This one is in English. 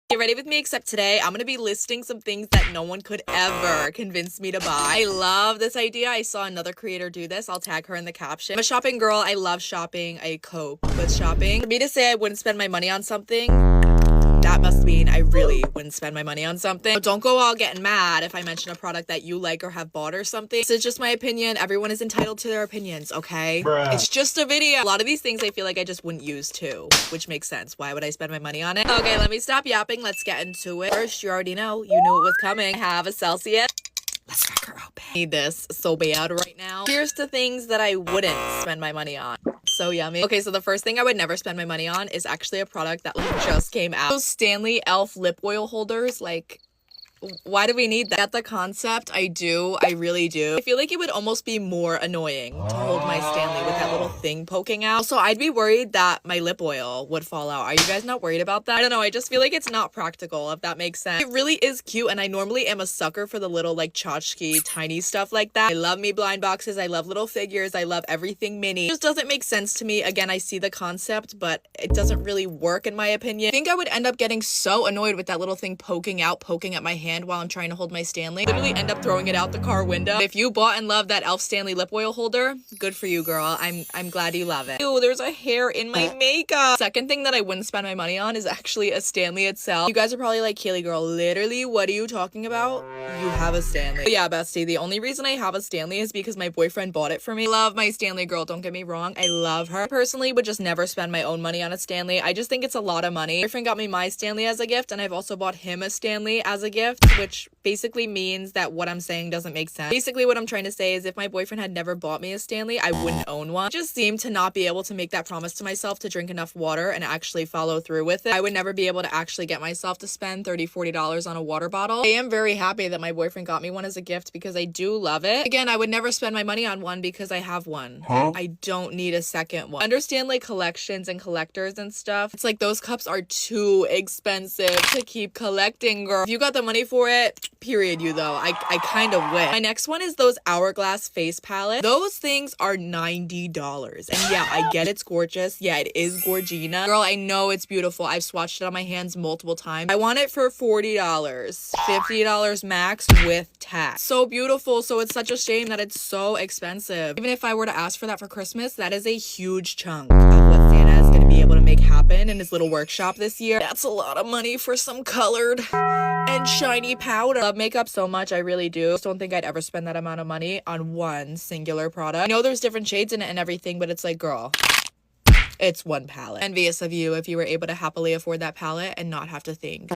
Get ready with me, except today I'm gonna be listing some things that no one could ever convince me to buy. I love this idea. I saw another creator do this. I'll tag her in the caption. I'm a shopping girl. I love shopping. I cope with shopping. For me to say I wouldn't spend my money on something, that must mean I really wouldn't spend my money on something. So don't go all getting mad if I mention a product that you like or have bought or something. This is just my opinion. Everyone is entitled to their opinions, okay? Bruh. It's just a video. A lot of these things I feel like I just wouldn't use too, which makes sense. Why would I spend my money on it? Okay, let me stop yapping. Let's get into it. First, you already know. You knew it was coming. I have a Celsius. Let's crack her open. Need this so bad right now. Here's the things that I wouldn't spend my money on. So yummy. Okay, so the first thing I would never spend my money on is actually a product that like just came out. Those Stanley Elf lip oil holders, like, why do we need that? Get the concept? I do. I really do. I feel like it would almost be more annoying to hold my Stanley with that little thing poking out. Also, I'd be worried that my lip oil would fall out. Are you guys not worried about that? I don't know. I just feel like it's not practical, if that makes sense. It really is cute, and I normally am a sucker for the little like tchotchke tiny stuff like that. I love me blind boxes. I love little figures. I love everything mini. It just doesn't make sense to me. Again, I see the concept, but it doesn't really work in my opinion. I think I would end up getting so annoyed with that little thing poking at my hand while I'm trying to hold my Stanley. Literally end up throwing it out the car window. If you bought and love that Elf Stanley lip oil holder, good for you, girl. I'm glad you love it. Ew, there's a hair in my makeup. Second thing that I wouldn't spend my money on is actually a Stanley itself. You guys are probably like, Kaylee girl, literally, what are you talking about? You have a Stanley. But yeah, bestie, the only reason I have a Stanley is because my boyfriend bought it for me. Love my Stanley girl, don't get me wrong. I love her. I personally would just never spend my own money on a Stanley. I just think it's a lot of money. My boyfriend got me my Stanley as a gift, and I've also bought him a Stanley as a gift, which basically means that what I'm saying doesn't make sense. Basically what I'm trying to say is if my boyfriend had never bought me a Stanley, I wouldn't own one. I just seem to not be able to make that promise to myself to drink enough water and actually follow through with it. I would never be able to actually get myself to spend $30-$40 on a water bottle. I am very happy that my boyfriend got me one as a gift because I do love it. Again, I would never spend my money on one because I have one. I don't need a second one. Understand like collections and collectors and stuff. It's like those cups are too expensive to keep collecting, girl. If you got the money for it, period you though. I kind of wish. My next one is those Hourglass face palettes. Those things are $90. And yeah, I get it's gorgeous. Yeah, it is Gorgina. Girl, I know it's beautiful. I've swatched it on my hands multiple times. I want it for $40. $50 max with tax. So beautiful. So it's such a shame that it's so expensive. Even if I were to ask for that for Christmas, that is a huge chunk of what Santa is going to be able to make happen in his little workshop this year. That's a lot of money for some colored and shiny powder. I love makeup so much, I really do. I just don't think I'd ever spend that amount of money on one singular product. I know there's different shades in it and everything, but it's like, girl, it's one palette. Envious of you if you were able to happily afford that palette and not have to think